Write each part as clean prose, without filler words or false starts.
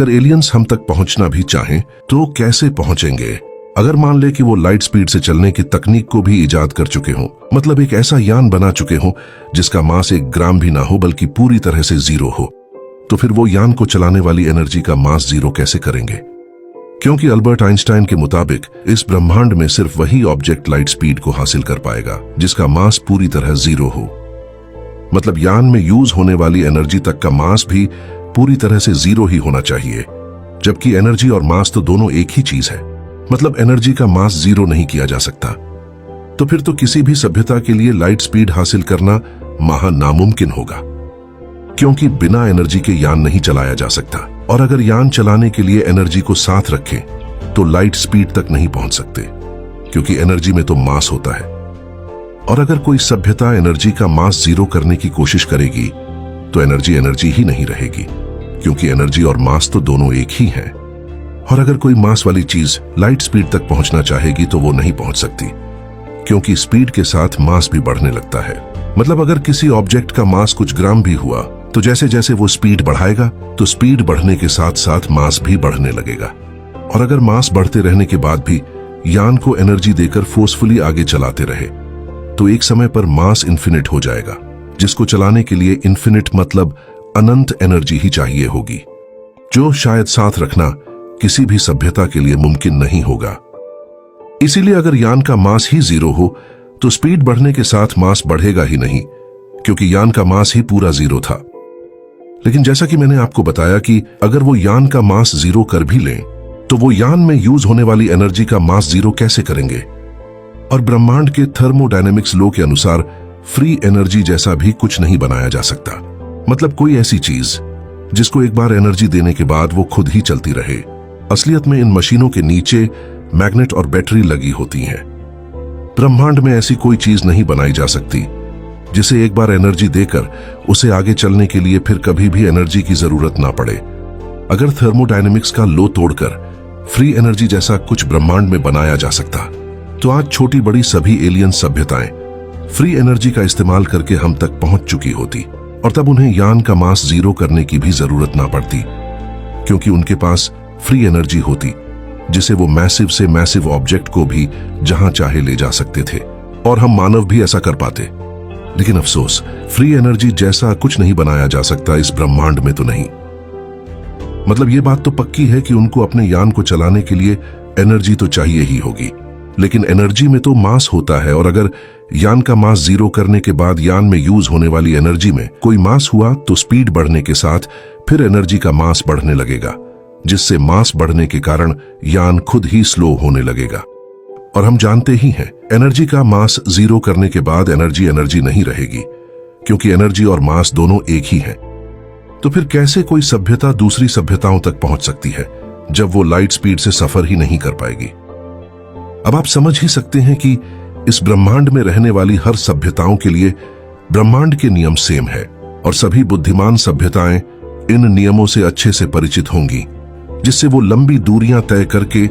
अगर एलियंस हम तक पहुंचना भी चाहें तो कैसे पहुंचेंगे? अगर मान ले कि वो लाइट स्पीड से चलने की तकनीक को भी इजाद कर चुके हों, मतलब एक ऐसा यान बना चुके हों जिसका मास 1 ग्राम भी ना हो बल्कि पूरी तरह से जीरो हो, तो फिर वो यान को चलाने वाली एनर्जी का मास जीरो कैसे करेंगे? क्योंकि अल्बर्ट आइंस्टाइन के मुताबिक इस ब्रह्मांड में सिर्फ वही ऑब्जेक्ट लाइट स्पीड को हासिल कर पाएगा जिसका मास पूरी तरह जीरो हो। मतलब यान में यूज होने वाली एनर्जी तक का मास भी पूरी तरह से जीरो ही होना चाहिए, जबकि एनर्जी और मास तो दोनों एक ही चीज है। मतलब एनर्जी का मास जीरो नहीं किया जा सकता। तो फिर तो किसी भी सभ्यता के लिए लाइट स्पीड हासिल करना महा नामुमकिन होगा, क्योंकि बिना एनर्जी के यान नहीं चलाया जा सकता। और अगर यान चलाने के लिए एनर्जी को साथ रखें तो लाइट स्पीड तक नहीं पहुंच सकते, क्योंकि एनर्जी में तो मास होता है। और अगर कोई सभ्यता एनर्जी का मास जीरो करने की कोशिश करेगी तो एनर्जी ही नहीं रहेगी, क्योंकि एनर्जी और मास तो दोनों एक ही हैं। और अगर कोई मास वाली चीज लाइट स्पीड तक पहुंचना चाहेगी तो वो नहीं पहुंच सकती, क्योंकि स्पीड के साथ मास भी बढ़ने लगता है। मतलब अगर किसी ऑब्जेक्ट का मास कुछ ग्राम भी हुआ तो जैसे जैसे वो स्पीड बढ़ाएगा तो स्पीड बढ़ने के साथ साथ मास भी बढ़ने लगेगा। और अगर मास बढ़ते रहने के बाद भी यान को एनर्जी देकर फोर्सफुली आगे चलाते रहे तो एक समय पर मास इन्फिनिट हो जाएगा, जिसको चलाने के लिए इन्फिनिट मतलब अनंत एनर्जी ही चाहिए होगी, जो शायद साथ रखना किसी भी सभ्यता के लिए मुमकिन नहीं होगा। इसीलिए अगर यान का मास ही जीरो हो तो स्पीड बढ़ने के साथ मास बढ़ेगा ही नहीं, क्योंकि यान का मास ही पूरा जीरो था। लेकिन जैसा कि मैंने आपको बताया कि अगर वो यान का मास जीरो कर भी लें तो वो यान में यूज होने वाली एनर्जी का मास जीरो कैसे करेंगे? और ब्रह्मांड के थर्मोडायनेमिक्स लॉ के अनुसार फ्री एनर्जी जैसा भी कुछ नहीं बनाया जा सकता। मतलब कोई ऐसी चीज जिसको एक बार एनर्जी देने के बाद वो खुद ही चलती रहे। असलियत में इन मशीनों के नीचे मैग्नेट और बैटरी लगी होती हैं। ब्रह्मांड में ऐसी कोई चीज नहीं बनाई जा सकती जिसे एक बार एनर्जी देकर उसे आगे चलने के लिए फिर कभी भी एनर्जी की जरूरत ना पड़े। अगर थर्मोडायनेमिक्स का लॉ तोड़कर फ्री एनर्जी जैसा कुछ ब्रह्मांड में बनाया जा सकता तो आज छोटी बड़ी सभी एलियन सभ्यताएं फ्री एनर्जी का इस्तेमाल करके हम तक पहुंच चुकी होती, और तब उन्हें यान का मास जीरो करने की भी जरूरत ना पड़ती, क्योंकि उनके पास फ्री एनर्जी होती जिसे वो मैसिव से मैसिव ऑब्जेक्ट को भी जहां चाहे ले जा सकते थे, और हम मानव भी ऐसा कर पाते। लेकिन अफसोस, फ्री एनर्जी जैसा कुछ नहीं बनाया जा सकता इस ब्रह्मांड में तो नहीं। मतलब ये बात तो पक्की है कि उनको अपने यान को चलाने के लिए एनर्जी तो चाहिए ही होगी, लेकिन एनर्जी में तो मास होता है, और अगर यान का मास जीरो करने के बाद यान में यूज होने वाली एनर्जी में कोई मास हुआ तो स्पीड बढ़ने के साथ फिर एनर्जी का मास बढ़ने लगेगा, जिससे मास बढ़ने के कारण यान खुद ही स्लो होने लगेगा। और हम जानते ही हैं, एनर्जी का मास जीरो करने के बाद एनर्जी नहीं रहेगी, क्योंकि एनर्जी और मास दोनों एक ही हैं। तो फिर कैसे कोई सभ्यता दूसरी सभ्यताओं तक पहुंच सकती है जब वो लाइट स्पीड से सफर ही नहीं कर पाएगी? अब आप समझ ही सकते हैं कि इस ब्रह्मांड में रहने वाली हर सभ्यताओं के लिए ब्रह्मांड के नियम सेम है, और सभी बुद्धिमान सभ्यताएं इन नियमों से अच्छे से परिचित होंगी, जिससे वो लंबी दूरियां तय करके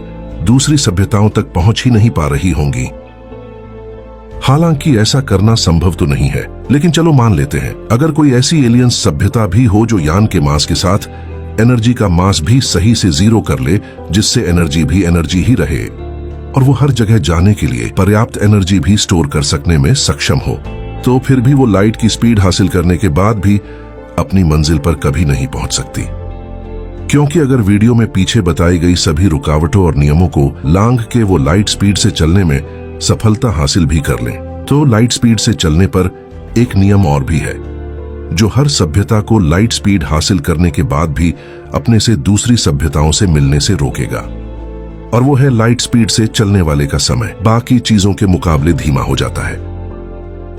दूसरी सभ्यताओं तक पहुंच ही नहीं पा रही होंगी। हालांकि ऐसा करना संभव तो नहीं है, लेकिन चलो मान लेते हैं अगर कोई ऐसी एलियन सभ्यता भी हो जो यान के मास के साथ एनर्जी का मास भी सही से जीरो कर ले, जिससे एनर्जी ही रहे, और वो हर जगह जाने के लिए पर्याप्त एनर्जी भी स्टोर कर सकने में सक्षम हो, तो फिर भी वो लाइट की स्पीड हासिल करने के बाद भी अपनी मंजिल पर कभी नहीं पहुंच सकती। क्योंकि अगर वीडियो में पीछे बताई गई सभी रुकावटों और नियमों को लांघ के वो लाइट स्पीड से चलने में सफलता हासिल भी कर लें, तो लाइट स्पीड से चलने पर एक नियम और भी है जो हर सभ्यता को लाइट स्पीड हासिल करने के बाद भी अपने से दूसरी सभ्यताओं से मिलने से रोकेगा, और वो है लाइट स्पीड से चलने वाले का समय बाकी चीजों के मुकाबले धीमा हो जाता है।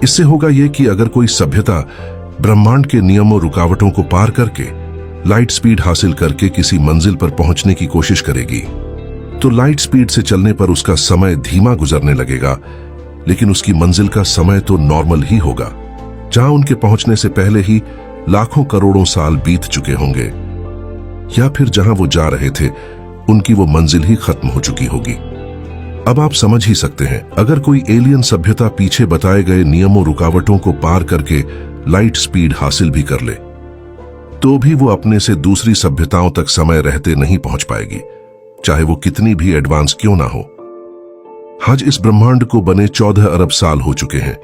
इससे होगा ये कि अगर कोई सभ्यता ब्रह्मांड के नियमों रुकावटों को पार करके लाइट स्पीड हासिल करके किसी मंजिल पर पहुंचने की कोशिश करेगी, तो लाइट स्पीड से चलने पर उसका समय धीमा गुजरने लगेगा, लेकिन उसकी मंजिल का समय तो नॉर्मल ही होगा, जहां उनके पहुंचने से पहले ही लाखों करोड़ों साल बीत चुके होंगे, या फिर जहां वो जा रहे थे उनकी वो मंजिल ही खत्म हो चुकी होगी। अब आप समझ ही सकते हैं, अगर कोई एलियन सभ्यता पीछे बताए गए नियमों रुकावटों को पार करके लाइट स्पीड हासिल भी कर ले, तो भी वो अपने से दूसरी सभ्यताओं तक समय रहते नहीं पहुंच पाएगी, चाहे वो कितनी भी एडवांस क्यों ना हो। आज इस ब्रह्मांड को बने 14 अरब साल हो चुके हैं,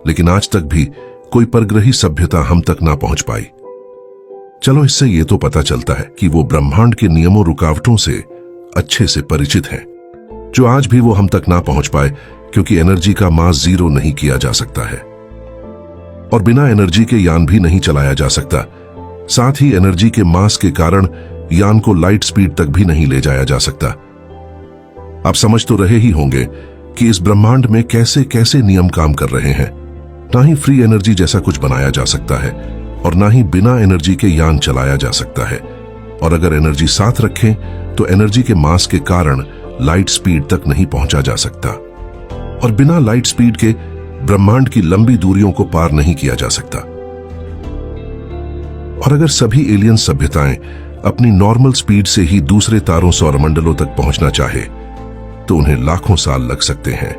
लेकिन आज तक भी कोई परग्रही सभ्यता हम तक ना पहुंच पाई। चलो, इससे ये तो पता चलता है कि वो ब्रह्मांड के नियमों रुकावटों से अच्छे से परिचित हैं, जो आज भी वो हम तक ना पहुंच पाए, क्योंकि एनर्जी का मास जीरो नहीं किया जा सकता है और बिना एनर्जी के यान भी नहीं चलाया जा सकता। साथ ही एनर्जी के मास के कारण यान को लाइट स्पीड तक भी नहीं ले जाया जा सकता। आप समझ तो रहे ही होंगे कि इस ब्रह्मांड में कैसे कैसे नियम काम कर रहे हैं। ना ही फ्री एनर्जी जैसा कुछ बनाया जा सकता है और ना ही बिना एनर्जी के यान चलाया जा सकता है। और अगर एनर्जी साथ रखें तो एनर्जी के मास के कारण लाइट स्पीड तक नहीं पहुंचा जा सकता और बिना लाइट स्पीड के ब्रह्मांड की लंबी दूरियों को पार नहीं किया जा सकता। और अगर सभी एलियन सभ्यताएं अपनी नॉर्मल स्पीड से ही दूसरे तारों सौरमंडलों तक पहुंचना चाहे तो उन्हें लाखों साल लग सकते हैं।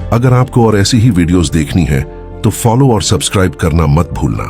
अगर आपको और ऐसी ही वीडियोस देखनी है तो फॉलो और सब्सक्राइब करना मत भूलना।